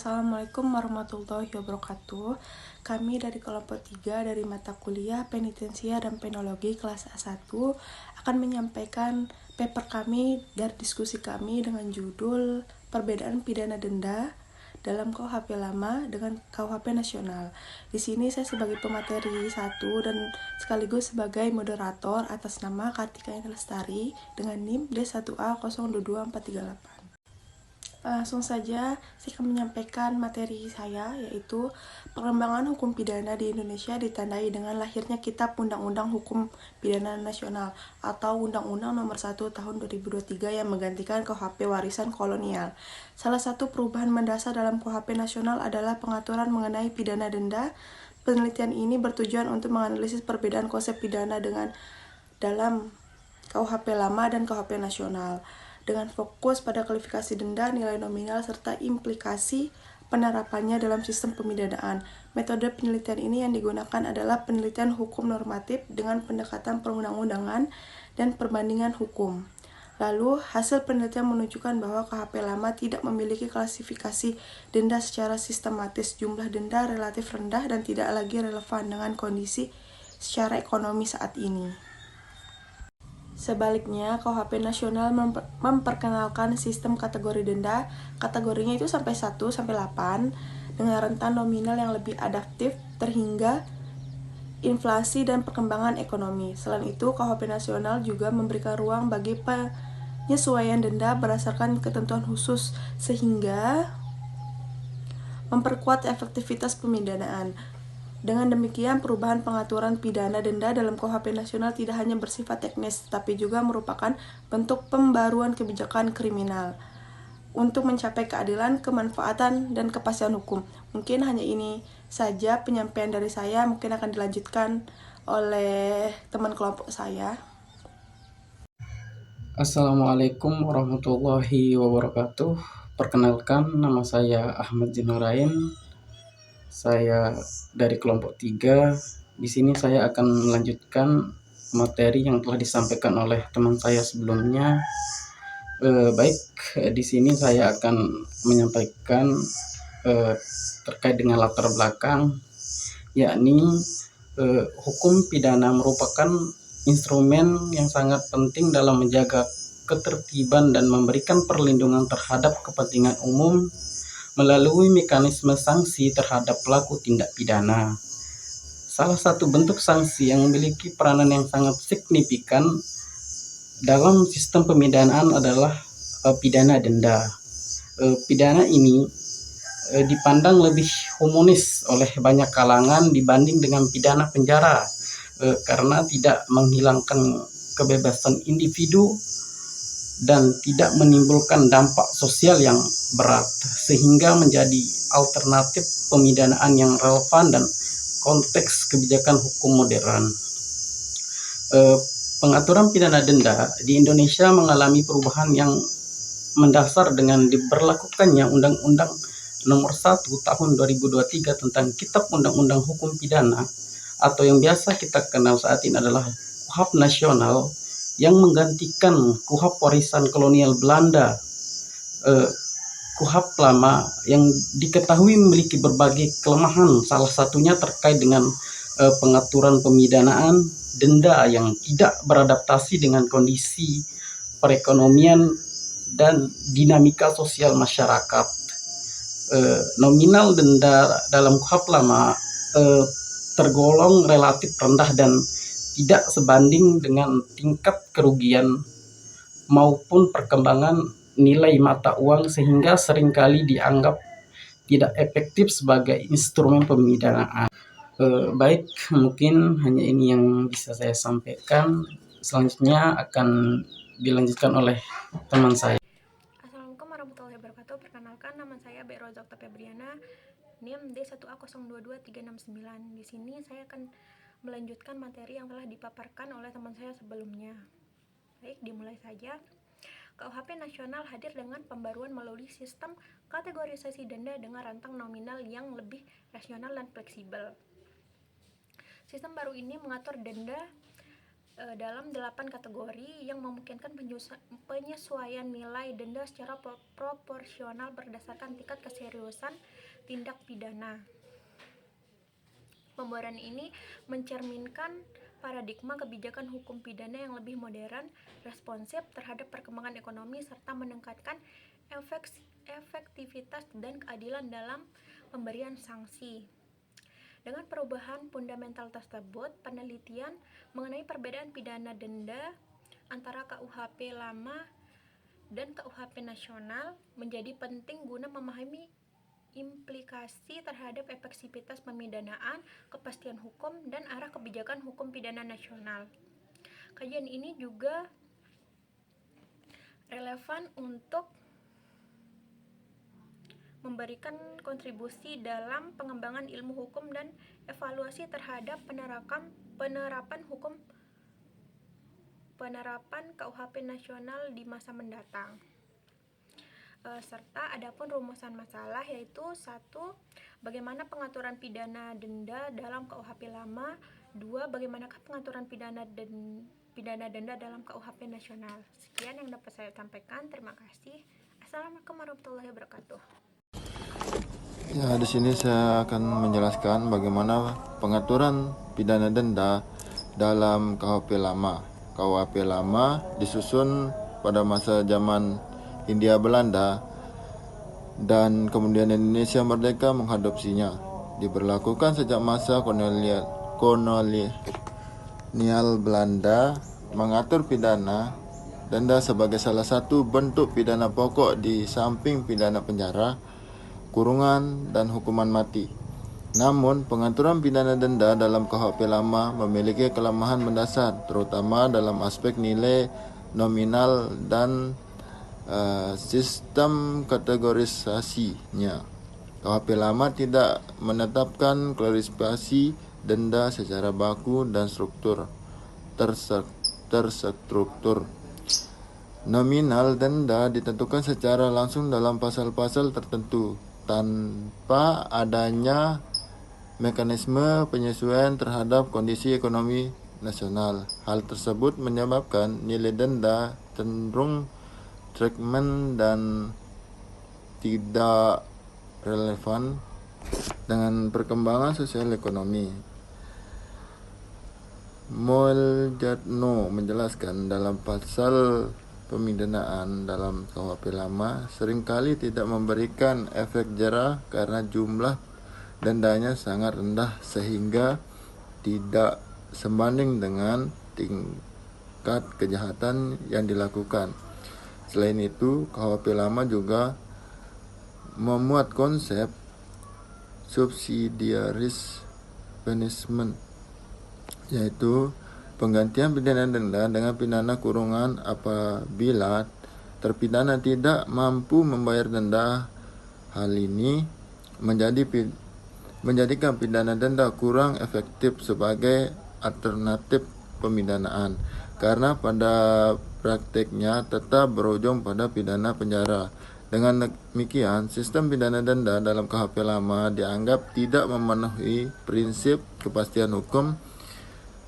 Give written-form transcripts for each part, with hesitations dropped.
Assalamualaikum warahmatullahi wabarakatuh. Kami dari kelompok 3 dari mata kuliah Penitensia dan Penologi kelas A1 akan menyampaikan paper kami dari diskusi kami dengan judul Perbedaan Pidana Denda dalam KUHP lama dengan KUHP nasional. Di sini saya sebagai pemateri 1 dan sekaligus sebagai moderator atas nama Kartika Indah Lestari dengan NIM D1A022438. Langsung saja saya akan menyampaikan materi saya, yaitu perkembangan hukum pidana di Indonesia ditandai dengan lahirnya Kitab Undang-Undang Hukum Pidana Nasional atau Undang-Undang Nomor 1 Tahun 2023 yang menggantikan KUHP Warisan Kolonial. Salah satu perubahan mendasar dalam KUHP nasional adalah pengaturan mengenai pidana denda. Penelitian ini bertujuan untuk menganalisis perbedaan konsep pidana dalam KUHP lama dan KUHP nasional, dengan fokus pada kualifikasi denda, nilai nominal, serta implikasi penerapannya dalam sistem pemidanaan. Metode penelitian ini yang digunakan adalah penelitian hukum normatif dengan pendekatan perundang-undangan dan perbandingan hukum. Lalu, hasil penelitian menunjukkan bahwa KUHP lama tidak memiliki klasifikasi denda secara sistematis. Jumlah denda relatif rendah dan tidak lagi relevan dengan kondisi secara ekonomi saat ini. Sebaliknya, KUHP nasional memperkenalkan sistem kategori denda. Kategorinya itu sampai 1 sampai 8 dengan rentan nominal yang lebih adaptif terhingga inflasi dan perkembangan ekonomi. Selain itu, KUHP nasional juga memberikan ruang bagi penyesuaian denda berdasarkan ketentuan khusus sehingga memperkuat efektivitas pemidanaan. Dengan demikian, perubahan pengaturan pidana denda dalam KUHP nasional tidak hanya bersifat teknis, tapi juga merupakan bentuk pembaruan kebijakan kriminal untuk mencapai keadilan, kemanfaatan, dan kepastian hukum. Mungkin hanya ini saja penyampaian dari saya, mungkin akan dilanjutkan oleh teman kelompok saya. Assalamualaikum warahmatullahi wabarakatuh. Perkenalkan, nama saya Ahmad Jinurain. Saya dari kelompok 3. Di sini saya akan melanjutkan materi yang telah disampaikan oleh teman saya sebelumnya. Di sini saya akan menyampaikan terkait dengan latar belakang, yakni hukum pidana merupakan instrumen yang sangat penting dalam menjaga ketertiban dan memberikan perlindungan terhadap kepentingan umum melalui mekanisme sanksi terhadap pelaku tindak pidana. Salah satu bentuk sanksi yang memiliki peranan yang sangat signifikan dalam sistem pemidanaan adalah pidana denda. Pidana ini dipandang lebih humanis oleh banyak kalangan dibanding dengan pidana penjara karena tidak menghilangkan kebebasan individu dan tidak menimbulkan dampak sosial yang berat, sehingga menjadi alternatif pemidanaan yang relevan dan konteks kebijakan hukum modern. Pengaturan pidana denda di Indonesia mengalami perubahan yang mendasar dengan diberlakukannya Undang-Undang Nomor 1 Tahun 2023 tentang Kitab Undang-Undang Hukum Pidana, atau yang biasa kita kenal saat ini adalah KUHP nasional, yang menggantikan KUHP warisan kolonial Belanda. KUHP lama yang diketahui memiliki berbagai kelemahan, salah satunya terkait dengan pengaturan pemidanaan denda yang tidak beradaptasi dengan kondisi perekonomian dan dinamika sosial masyarakat. Nominal denda dalam KUHP lama tergolong relatif rendah dan tidak sebanding dengan tingkat kerugian maupun perkembangan nilai mata uang, sehingga seringkali dianggap tidak efektif sebagai instrumen pemidanaan. Mungkin hanya ini yang bisa saya sampaikan. Selanjutnya akan dilanjutkan oleh teman saya. Assalamualaikum warahmatullahi wabarakatuh. Perkenalkan, nama saya Beroza Octavia Briana, NIM D1A022369. Di sini saya akan melanjutkan materi yang telah dipaparkan oleh teman saya sebelumnya. Baik, dimulai saja. KUHP nasional hadir dengan pembaruan melalui sistem kategorisasi denda dengan rentang nominal yang lebih rasional dan fleksibel. Sistem baru ini mengatur denda dalam 8 kategori yang memungkinkan penyesuaian nilai denda secara proporsional berdasarkan tingkat keseriusan tindak pidana. Pembaruan ini mencerminkan paradigma kebijakan hukum pidana yang lebih modern, responsif terhadap perkembangan ekonomi, serta meningkatkan efektivitas dan keadilan dalam pemberian sanksi. Dengan perubahan fundamental tersebut, penelitian mengenai perbedaan pidana denda antara KUHP lama dan KUHP nasional menjadi penting guna memahami implikasi terhadap efektivitas pemidanaan, kepastian hukum, dan arah kebijakan hukum pidana nasional. Kajian ini juga relevan untuk memberikan kontribusi dalam pengembangan ilmu hukum dan evaluasi terhadap penerapan KUHP nasional di masa mendatang. Serta adapun rumusan masalah, yaitu 1. Bagaimana pengaturan pidana denda dalam KUHP lama. 2. Bagaimanakah pengaturan pidana denda dalam KUHP nasional. Sekian yang dapat saya sampaikan. Terima kasih. Assalamualaikum warahmatullahi wabarakatuh. Ya, di sini saya akan menjelaskan bagaimana pengaturan pidana denda dalam KUHP lama. KUHP lama disusun pada masa zaman Hindia Belanda dan kemudian Indonesia merdeka mengadopsinya. Diberlakukan sejak masa kolonial Belanda, mengatur pidana denda sebagai salah satu bentuk pidana pokok di samping pidana penjara, kurungan, dan hukuman mati. Namun, pengaturan pidana denda dalam KUHP lama memiliki kelemahan mendasar, terutama dalam aspek nilai nominal dan sistem kategorisasinya. KUHP lama tidak menetapkan klasifikasi denda secara baku dan terstruktur. Nominal denda ditentukan secara langsung dalam pasal-pasal tertentu tanpa adanya mekanisme penyesuaian terhadap kondisi ekonomi nasional. Hal tersebut menyebabkan nilai denda cenderung stagnan dan tidak relevan dengan perkembangan sosial ekonomi. Moeljadno menjelaskan dalam pasal pemidanaan dalam KUHP lama seringkali tidak memberikan efek jera karena jumlah dendanya sangat rendah sehingga tidak sebanding dengan tingkat kejahatan yang dilakukan. Selain itu, KUHP lama juga memuat konsep subsidiaris punishment, yaitu penggantian pidana denda dengan pidana kurungan apabila terpidana tidak mampu membayar denda. Hal ini menjadikan pidana denda kurang efektif sebagai alternatif pemidanaan, karena pada praktiknya tetap berujung pada pidana penjara. Dengan demikian, sistem pidana denda dalam KUHP lama dianggap tidak memenuhi prinsip kepastian hukum,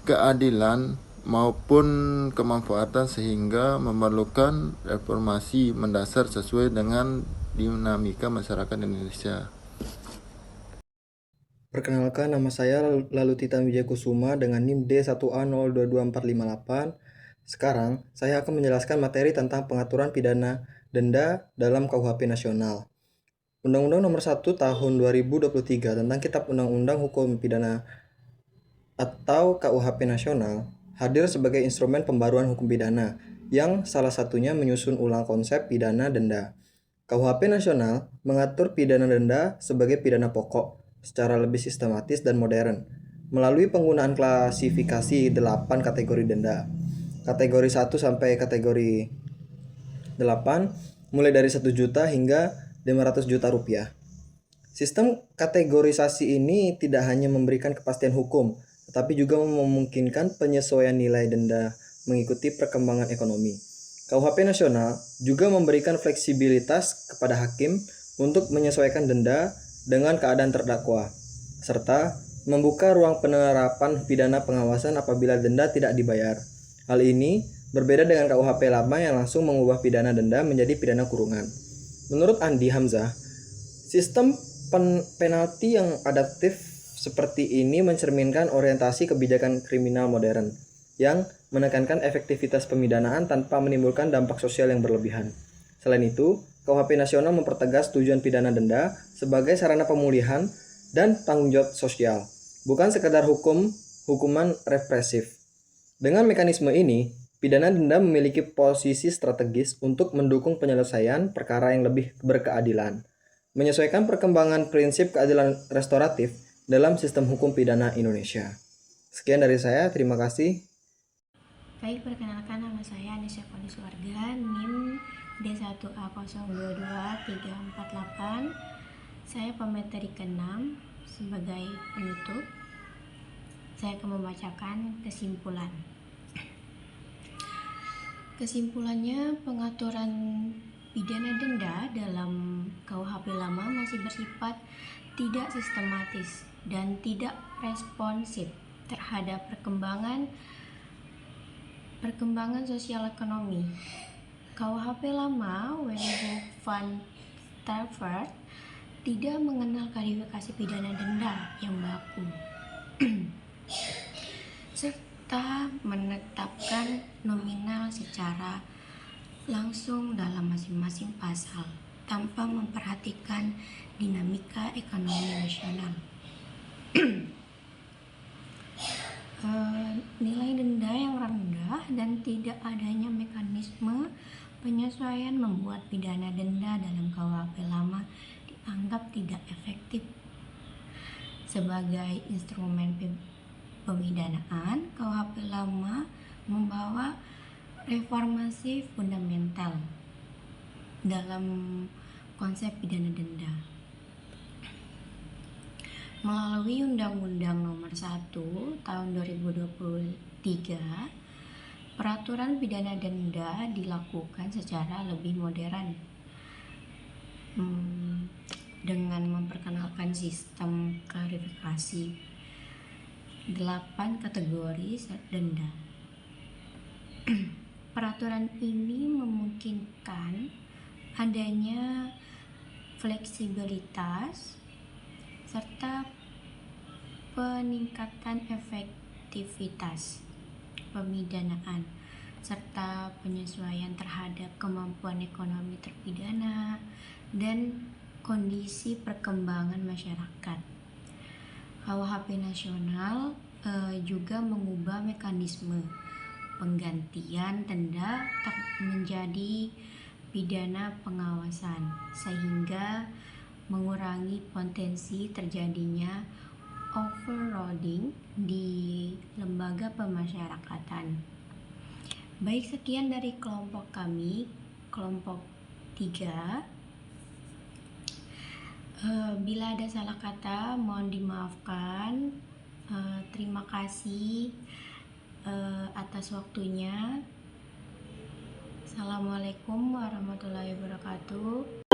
keadilan maupun kemanfaatan, sehingga memerlukan reformasi mendasar sesuai dengan dinamika masyarakat Indonesia. Perkenalkan, nama saya Lalutitan Wijayakusuma dengan NIM D1A0224558. Sekarang, saya akan menjelaskan materi tentang pengaturan pidana denda dalam KUHP nasional. Undang-Undang Nomor 1 Tahun 2023 tentang Kitab Undang-Undang Hukum Pidana atau KUHP nasional hadir sebagai instrumen pembaruan hukum pidana yang salah satunya menyusun ulang konsep pidana denda. KUHP nasional mengatur pidana denda sebagai pidana pokok secara lebih sistematis dan modern melalui penggunaan klasifikasi 8 kategori denda. Kategori 1 sampai kategori 8 mulai dari 1 juta hingga 500 juta rupiah. Sistem kategorisasi ini tidak hanya memberikan kepastian hukum, tetapi juga memungkinkan penyesuaian nilai denda mengikuti perkembangan ekonomi. KUHP nasional juga memberikan fleksibilitas kepada hakim untuk menyesuaikan denda dengan keadaan terdakwa, serta membuka ruang penerapan pidana pengawasan apabila denda tidak dibayar. Hal ini berbeda dengan KUHP lama yang langsung mengubah pidana denda menjadi pidana kurungan. Menurut Andi Hamzah, sistem penalti yang adaptif seperti ini mencerminkan orientasi kebijakan kriminal modern yang menekankan efektivitas pemidanaan tanpa menimbulkan dampak sosial yang berlebihan. Selain itu, KUHP nasional mempertegas tujuan pidana denda sebagai sarana pemulihan dan tanggung jawab sosial, bukan sekedar hukuman represif. Dengan mekanisme ini, pidana denda memiliki posisi strategis untuk mendukung penyelesaian perkara yang lebih berkeadilan, menyesuaikan perkembangan prinsip keadilan restoratif dalam sistem hukum pidana Indonesia. Sekian dari saya, terima kasih. Baik, perkenalkan nama saya Anisya Warga, NIM D1A022-348. Saya pemateri ke-6 sebagai penutup. Saya akan membacakan kesimpulan. Kesimpulannya, pengaturan pidana denda dalam KUHP lama masih bersifat tidak sistematis dan tidak responsif terhadap perkembangan sosial ekonomi. KUHP lama Wernher van Stafford tidak mengenal kualifikasi pidana denda yang baku serta menetapkan nominal secara langsung dalam masing-masing pasal tanpa memperhatikan dinamika ekonomi nasional. Nilai denda yang rendah dan tidak adanya mekanisme penyesuaian membuat pidana denda dalam KUHP lama dianggap tidak efektif. Sebagai instrumen pemidanaan, KUHP lama membawa reformasi fundamental dalam konsep pidana denda. Melalui Undang-Undang Nomor 1 Tahun 2023, peraturan pidana denda dilakukan secara lebih modern dengan memperkenalkan sistem klarifikasi 8 kategori denda. Peraturan ini memungkinkan adanya fleksibilitas serta peningkatan efektivitas pemidanaan serta penyesuaian terhadap kemampuan ekonomi terpidana dan kondisi perkembangan masyarakat. KUHP nasional juga mengubah mekanisme penggantian denda menjadi pidana pengawasan sehingga mengurangi potensi terjadinya overloading di lembaga pemasyarakatan. Baik, sekian dari kelompok kami, kelompok 3. Bila ada salah kata, mohon dimaafkan. Terima kasih atas waktunya. Assalamualaikum warahmatullahi wabarakatuh.